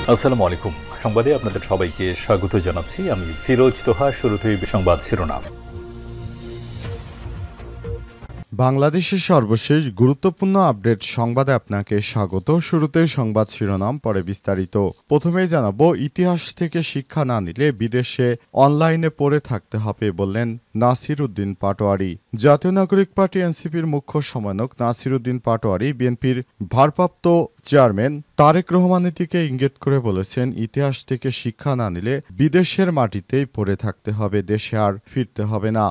আসসালামু আলাইকুম। সংবাদে আপনাদের সবাইকে স্বাগত জানাচ্ছি। আমি ফিরোজ তোহা। শুরুতেই সংবাদ শিরোনাম। বাংলাদেশের সর্বশেষ গুরুত্বপূর্ণ আপডেট সংবাদে আপনাকে স্বাগত। শুরুতেই সংবাদ শিরোনাম, পরে বিস্তারিত। প্রথমেই জানাবো, ইতিহাস থেকে শিক্ষা না নিলে বিদেশে অনলাইনে পড়ে থাকতে হবে বললেন নাসির উদ্দিন পাটোয়ারি। জাতীয় নাগরিক পার্টি এনসিপির মুখ্য সমন্বয়ক নাসির উদ্দিন পাটোয়ারি বিএনপির ভারপ্রাপ্ত চেয়ারম্যান তারেক রহমানের দিকে ইঙ্গিত করে বলেছেন, ইতিহাস থেকে শিক্ষা না নিলে বিদেশের মাটিতেই পড়ে থাকতে হবে, দেশে আর ফিরতে হবে না।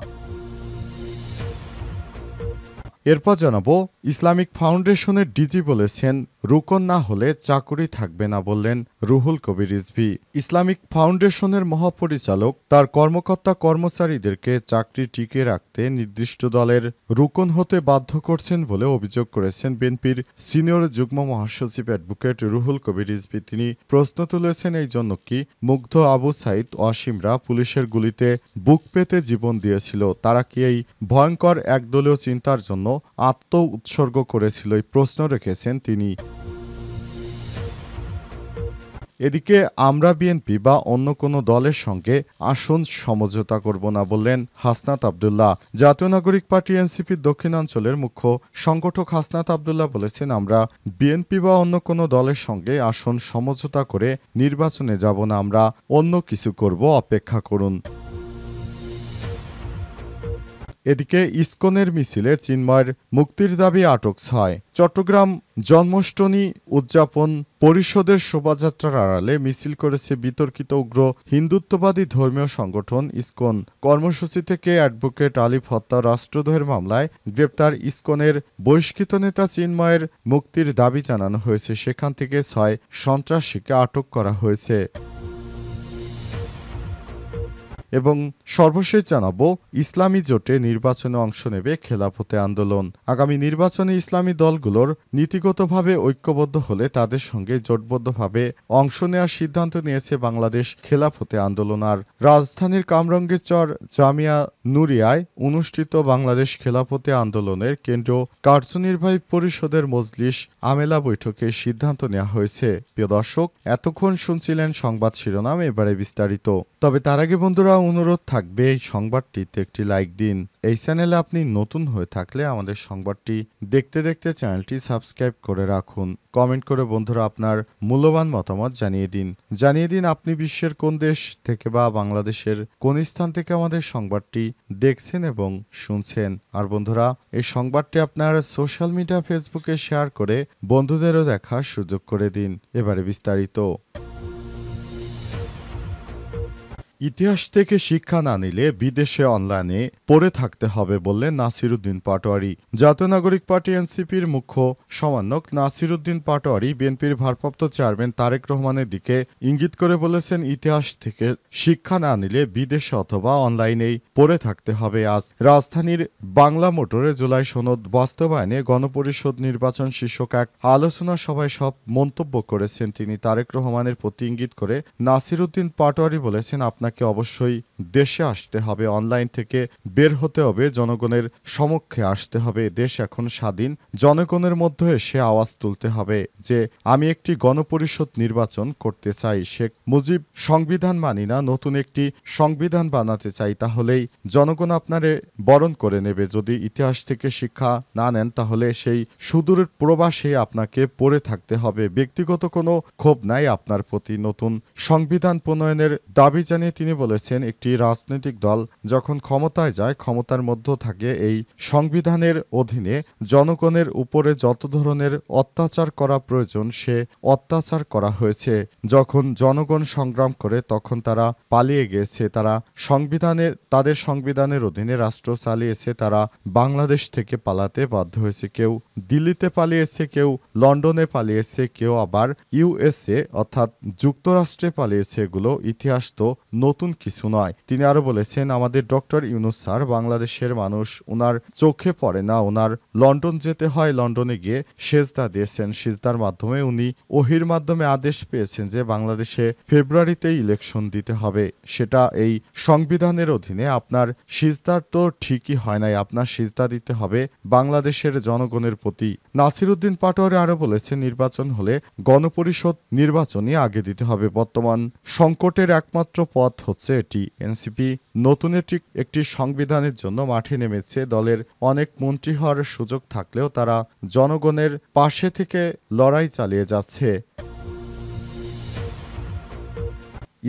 এরপর জানাবো, ইসলামিক ফাউন্ডেশনের ডিজি বলেছেন, রুকন না হলে চাকুরি থাকবে না বললেন রুহুল কবির রিজভী। ইসলামিক ফাউন্ডেশনের মহাপরিচালক তার কর্মকর্তা কর্মচারীদেরকে চাকরি টিকিয়ে রাখতে নির্দিষ্ট দলের রুকন হতে বাধ্য করছেন বলে অভিযোগ করেছেন বিএনপির সিনিয়র যুগ্ম মহাসচিব অ্যাডভোকেট রুহুল কবির রিজভী। তিনি প্রশ্ন তুলেছেন, এই জন্য কি মুগ্ধ আবু সাইদ ওয়াসিমরা পুলিশের গুলিতে বুক পেতে জীবন দিয়েছিল? তারা কি এই ভয়ঙ্কর একদলীয় চিন্তার জন্য আত্ম উৎসর্গ করেছিল? এই প্রশ্ন রেখেছেন তিনি। এদিকে আমরা বিএনপি বা অন্য কোনো দলের সঙ্গে আসন সমঝোতা করব না বললেন হাসনাত আব্দুল্লাহ। জাতীয় নাগরিক পার্টি এনসিপির দক্ষিণাঞ্চলের মুখ্য সংগঠক হাসনাত আব্দুল্লাহ বলেছেন, আমরা বিএনপি বা অন্য কোনো দলের সঙ্গে আসন সমঝোতা করে নির্বাচনে যাব না, আমরা অন্য কিছু করব, অপেক্ষা করুন। এদিকে ইসকনের মিছিলে চিন্ময়ের মুক্তির দাবি আটক ৬। চট্টগ্রাম জন্মাষ্টমী উদযাপন পরিষদের শোভাযাত্রার আড়ালে মিছিল করেছে বিতর্কিত উগ্র হিন্দুত্ববাদী ধর্মীয় সংগঠন ইসকন। কর্মসূচি থেকে অ্যাডভোকেট আলিফ হত্যা রাষ্ট্রদ্রোহের মামলায় গ্রেপ্তার ইসকনের বহিষ্কৃত নেতা চিন্ময়ের মুক্তির দাবি জানানো হয়েছে। সেখান থেকে ৬ সন্ত্রাসীকে আটক করা হয়েছে। এবং সর্বশেষ জানাবো, ইসলামী জোটে নির্বাচনে অংশ নেবে খেলাফতে আন্দোলন। আগামী নির্বাচনে ইসলামী দলগুলোর নীতিগতভাবে ঐক্যবদ্ধ হলে তাদের সঙ্গে জোটবদ্ধভাবে অংশ নেওয়ার সিদ্ধান্ত নিয়েছে বাংলাদেশ খেলাফতে আন্দোলন। আর রাজধানীর কামরাঙ্গীরচর জামিয়া নুরিয়ায় অনুষ্ঠিত বাংলাদেশ খেলাফতে আন্দোলনের কেন্দ্রীয় কার্যনির্বাহী পরিষদের মজলিস আমেলা বৈঠকে সিদ্ধান্ত নেওয়া হয়েছে। প্রিয় দর্শক, এতক্ষণ শুনছিলেন সংবাদ শিরোনাম, এবারে বিস্তারিত। তবে তার আগে বন্ধুরা, অনুরোধ থাকবে এই সংবাদটিতে একটি লাইক দিন। এই চ্যানেলে আপনি নতুন হয়ে থাকলে আমাদের সংবাদটি দেখতে দেখতে চ্যানেলটি সাবস্ক্রাইব করে রাখুন। কমেন্ট করে বন্ধুরা আপনার মূল্যবান মতামত জানিয়ে দিন আপনি বিশ্বের কোন দেশ থেকে বা বাংলাদেশের কোন স্থান থেকে আমাদের সংবাদটি দেখছেন এবং শুনছেন। আর বন্ধুরা, এই সংবাদটি আপনার সোশ্যাল মিডিয়া ফেসবুকে শেয়ার করে বন্ধুদেরও দেখার সুযোগ করে দিন। এবারে বিস্তারিত। ইতিহাস থেকে শিক্ষা না নিলে বিদেশে অনলাইনে পড়ে থাকতে হবে বললেন নাসির উদ্দিন পাটোয়ারি। জাতীয় নাগরিক পার্টি এনসিপির মুখ্য সমন্বয়ক নাসির উদ্দিন পাটোয়ারি বিএনপির ভারপ্রাপ্ত চেয়ারম্যান তারেক রহমানের দিকে ইঙ্গিত করে বলেছেন, ইতিহাস থেকে শিক্ষা না নিলে বিদেশে অথবা অনলাইনেই পড়ে থাকতে হবে। আজ রাজধানীর বাংলা মোটরে জুলাই সনদ বাস্তবায়নে গণপরিষদ নির্বাচন শীর্ষক এক আলোচনা সভায় সব মন্তব্য করেছেন তিনি। তারেক রহমানের প্রতি ইঙ্গিত করে নাসির উদ্দিন পাটোয়ারি বলেছেন, আপনাকে অবশ্যই দেশে আসতে হবে, অনলাইন থেকে বের হতে হবে, জনগণের সমক্ষে আসতে হবে। দেশ এখন স্বাধীন, জনগণের মধ্যে এসে আওয়াজ তুলতে হবে যে আমি একটি গণপরিষদ নির্বাচন করতে চাই, শেখ মুজিব সংবিধান মানি না, নতুন একটি সংবিধান বানাতে চাই, তাহলেই জনগণ আপনারে বরণ করে নেবে। যদি ইতিহাস থেকে শিক্ষা না নেন তাহলে সেই সুদূর প্রবাসে আপনাকে পড়ে থাকতে হবে। ব্যক্তিগত কোনো ক্ষোভ নাই আপনার প্রতি। নতুন সংবিধান প্রণয়নের দাবি জানিয়ে তিনি বলেছেন, একটি রাজনৈতিক দল যখন ক্ষমতায় যায়, ক্ষমতার মধ্যে থাকে এই সংবিধানের অধীনে জনগণের উপরে যত ধরনের অত্যাচার করা প্রয়োজন সে অত্যাচার করা হয়েছে। যখন জনগণ সংগ্রাম করে তখন তারা পালিয়ে গিয়েছে, তারা তাদের সংবিধানের অধীনে রাষ্ট্র চালিয়েছে, তারা বাংলাদেশ থেকে পালাতে বাধ্য হয়েছে। কেউ দিল্লিতে পালিয়েছে, কেউ লন্ডনে পালিয়েছে, কেউ আবার ইউএসএ অর্থাৎ যুক্তরাষ্ট্রে পালিয়েছে। এগুলো ইতিহাস তো নতুন কিছু নয়। তিনি আরও বলেছেন, আমাদের ডক্টর ইউনূস স্যার বাংলাদেশের মানুষ ওনার চোখে পড়ে না, ওনার লন্ডন যেতে হয়, লন্ডনে গিয়ে সেজদা দিয়েছেন। সিজদার মাধ্যমে উনি ওহির মাধ্যমে আদেশ পেয়েছেন যে বাংলাদেশে ফেব্রুয়ারিতেই ইলেকশন দিতে হবে। সেটা এই সংবিধানের অধীনে আপনার সিজদার তো ঠিকই হয় নাই, আপনার সিজদা দিতে হবে বাংলাদেশের জনগণের প্রতি। নাসিরউদ্দিন পাটোয়ারি আরও বলেছেন, নির্বাচন হলে গণপরিষদ নির্বাচনই আগে দিতে হবে। বর্তমান সংকটের একমাত্র পথ হচ্ছে এটি। এনসিপি নতুন একটি সংবিধানের জন্য মাঠে নেমেছে। দলের অনেক মন্ত্রী হওয়ার সুযোগ থাকলেও তারা জনগণের পাশে থেকে লড়াই চালিয়ে যাচ্ছে।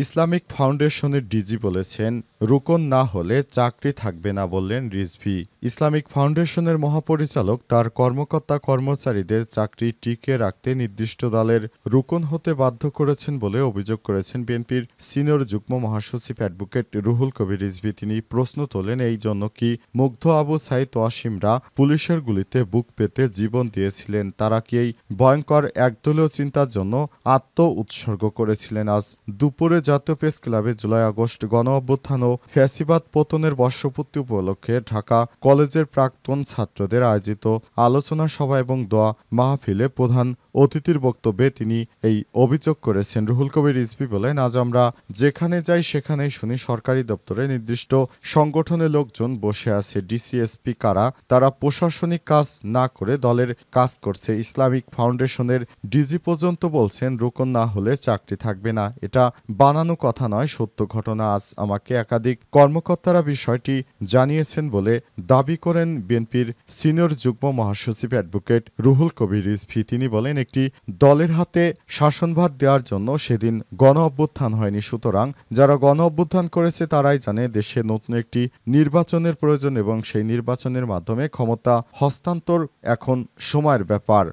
ইসলামিক ফাউন্ডেশনের ডিজি বলেছেন, রুকন না হলে চাকরি থাকবে না, বললেন রিজভী। ইসলামিক ফাউন্ডেশনের মহাপরিচালক তার কর্মকর্তা কর্মচারীদের চাকরি টিকিয়ে রাখতে নির্দিষ্ট দলের রুকন হতে বাধ্য করেছেন বলে অভিযোগ করেছেন বিএনপির সিনিয়র যুগ্ম মহাসচিব অ্যাডভোকেট রুহুল কবির রিজভী। তিনি প্রশ্ন তোলেন, এই জন্য কি মুগ্ধ আবু সাইদ ওয়াসিমরা পুলিশের গুলিতে বুক পেতে জীবন দিয়েছিলেন? তারা কি এই ভয়ঙ্কর একদলীয় চিন্তার জন্য আত্ম উৎসর্গ করেছিলেন? আজ দুপুরে জাতীয় প্রেস ক্লাবে জুলাই আগস্ট গণ অভ্যুত্থান ও ফ্যাসিবাদ পতনের বর্ষপূর্তি উপলক্ষে ঢাকা কলেজের প্রাক্তন ছাত্রদের আয়োজিত আলোচনা সভা এবং দোয়া মাহফিলে প্রধান অতিথির বক্তব্যে তিনি এই অভিযোগ করেছেন। রুহুল কবির রিজভী বলেন, আজ আমরা যেখানে যাই সেখানেই শুনি সরকারি দপ্তরে নির্দিষ্ট সংগঠনের লোকজন বসে আছে। ডিসিএসপি কারা? তারা প্রশাসনিক কাজ না করে দলের কাজ করছে। ইসলামিক ফাউন্ডেশনের ডিজি পর্যন্ত বলছেন, রুকন না হলে চাকরি থাকবে না। এটা বানানো কথা নয়, সত্য ঘটনা। আজ আমাকে একাধিক কর্মকর্তারা বিষয়টি জানিয়েছেন বলে দাবি করেন বিএনপির সিনিয়র যুগ্ম মহাসচিব অ্যাডভোকেট রুহুল কবির রিজভী। তিনি বলেন, একটি দলের হাতে শাসনভার দেওয়ার জন্য সেদিন গণ অভ্যুত্থান হয়নি। সুতরাং যারা গণ অভ্যুত্থান করেছে তারাই জানে দেশে নতুন একটি নির্বাচনের প্রয়োজন এবং সেই নির্বাচনের মাধ্যমে ক্ষমতা হস্তান্তর এখন সময়ের ব্যাপার।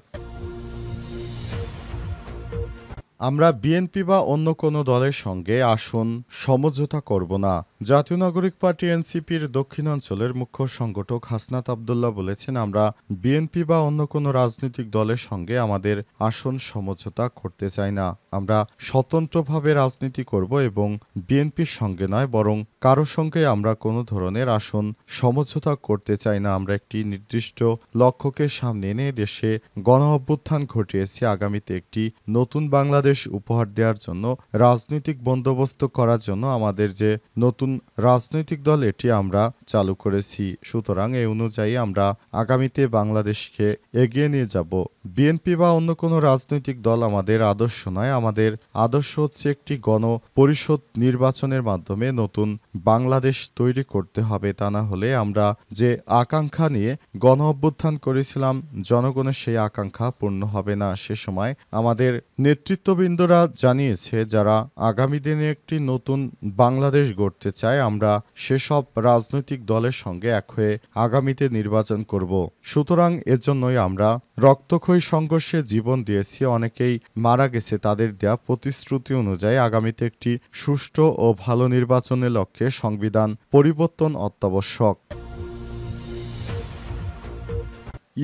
আমরা বিএনপি বা অন্য কোনো দলের সঙ্গে আসন সমঝোতা করব না। জাতীয় নাগরিক পার্টি এনসিপির দক্ষিণাঞ্চলের মুখ্য সংগঠক হাসনাত আবদুল্লাহ বলেছেন, আমরা বিএনপি বা অন্য কোনো রাজনৈতিক দলের সঙ্গে আমাদের আসন সমঝোতা করতে চাই না। আমরা স্বতন্ত্রভাবে রাজনীতি করব এবং বিএনপির সঙ্গে নয়, বরং কারো সঙ্গে আমরা কোনো ধরনের আসন সমঝোতা করতে চাই না। আমরা একটি নির্দিষ্ট লক্ষ্যকে সামনে এনে দেশে গণ অভ্যুত্থান ঘটিয়েছি। আগামীতে একটি নতুন বাংলাদেশ উপহার দেওয়ার জন্য রাজনৈতিক বন্দোবস্ত করার জন্য আমাদের যে নতুন রাজনৈতিক দল এটি আমরা চালু করেছি। সুতরাং এই অনুযায়ী আমরা আগামীতে বাংলাদেশকে এগিয়ে নিয়ে যাব। বিএনপি বা অন্য কোনো রাজনৈতিক দল আমাদের আদর্শ নয়। আমাদের আদর্শ হচ্ছে একটি গণপরিষদ নির্বাচনের মাধ্যমে নতুন বাংলাদেশ তৈরি করতে হবে। তা না হলে আমরা যে আকাঙ্ক্ষা নিয়ে গণ অভ্যুত্থান করেছিলাম, জনগণের সেই আকাঙ্ক্ষা পূর্ণ হবে না। সে সময় আমাদের নেতৃত্ববৃন্দরা জানিয়েছে, যারা আগামী দিনে একটি নতুন বাংলাদেশ গড়তে চায়, আমরা সেসব রাজনৈতিক দলের সঙ্গে এক হয়ে আগামীতে নির্বাচন করব। সুতরাং এজন্যই আমরা রক্তক্ষয়ী সংঘর্ষে জীবন দিয়েছি, অনেকেই মারা গেছে। তাদের দেয়া প্রতিশ্রুতি অনুযায়ী আগামীতে একটি সুষ্ঠু ও ভালো নির্বাচনের লক্ষ্যে সংবিধান পরিবর্তন অত্যাবশ্যক।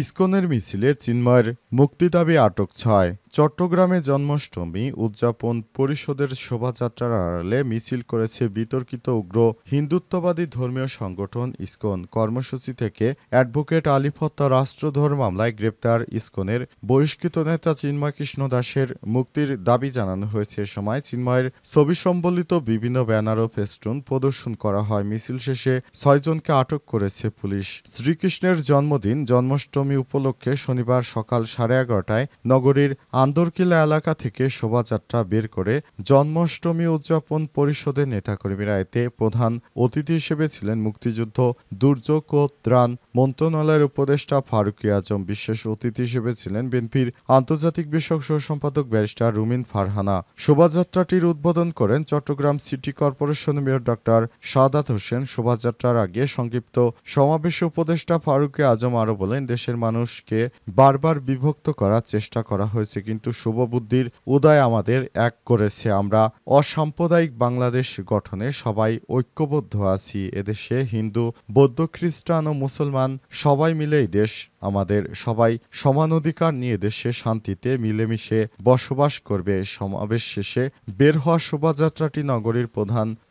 ইসকনের মিছিলে চিন্ময়ের মুক্তি দাবি আটক 6। চট্টগ্রামে জন্মাষ্টমী উদযাপন পরিষদের শোভাযাত্রার আড়ালে মিছিল করেছে বিতর্কিত উগ্র হিন্দুত্ববাদী ধর্মীয় সংগঠন ইসকন। কর্মসূচি থেকে অ্যাডভোকেট আলিফ হত্যা রাষ্ট্রদ্রোহ মামলায় গ্রেপ্তার ইসকনের বহিষ্কৃত নেতা চিন্ময় কৃষ্ণ দাসের মুক্তির দাবি জানানো হয়েছে। এ সময় চিন্ময়ের ছবি সম্বলিত বিভিন্ন ব্যানার ও ফেস্টুন প্রদর্শন করা হয়। মিছিল শেষে 6 জনকে আটক করেছে পুলিশ। শ্রীকৃষ্ণের জন্মদিন জন্মাষ্টমী উপলক্ষে শনিবার সকাল 11:30টায় নগরীর আন্দরকিলা এলাকা থেকে শোভাযাত্রা বের করে জন্মাষ্টমী উদযাপন পরিষদের নেতাকর্মীরা। এতে প্রধান অতিথি হিসেবে ছিলেন মুক্তিযুদ্ধ দুর্যোগ ও ত্রাণ মন্ত্রণালয়ের উপদেষ্টা ফারুকী আজম। বিশেষ অতিথি হিসেবে ছিলেন বিএনপির আন্তর্জাতিক বিষয়ক সহ-সম্পাদক ব্যারিস্টার রুমিন ফারহানা। শোভাযাত্রাটির উদ্বোধন করেন Chattogram city corporation mayor doctor Sadat Hossain. শোভাযাত্রার আগে সংক্ষিপ্ত সমাবেশে উপদেষ্টা ফারুকী আজম আরও বলেন, দেশের মানুষকে বারবার বিভক্ত করার চেষ্টা করা হয়েছে, কিন্তু শুভবুদ্ধির উদয় আমাদের এক করেছে। আমরা অসাম্প্রদায়িক বাংলাদেশ গঠনে সবাই ঐক্যবদ্ধ আছি। এদেশে হিন্দু, বৌদ্ধ, খ্রিস্টান ও মুসলমান সবাই মিলে এই দেশ আমাদের সবাই সমান অধিকার নিয়ে দেশে শান্তিতে মিলেমিশে বসবাস করবে। সমাবেশ শেষে বের হওয়া শোভাযাত্রাটি নগরীর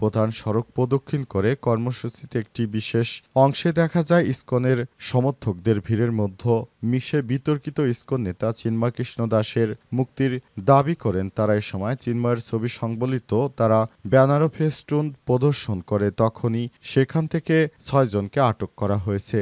প্রধান সড়ক প্রদক্ষিণ করে কর্মসূচিতে একটি বিশেষ অংশে দেখা যায় ইসকনের সমর্থকদের ভিড়ের মধ্যে মিশে বিতর্কিত ইসকন নেতা চিন্ময় কৃষ্ণ দাসের মুক্তির দাবি করেন তারা। এ সময় চিন্ময়ের ছবি সংবলিত তারা ব্যানার ও ফেস্টুন প্রদর্শন করে। তখনই সেখান থেকে 6 জনকে আটক করা হয়েছে।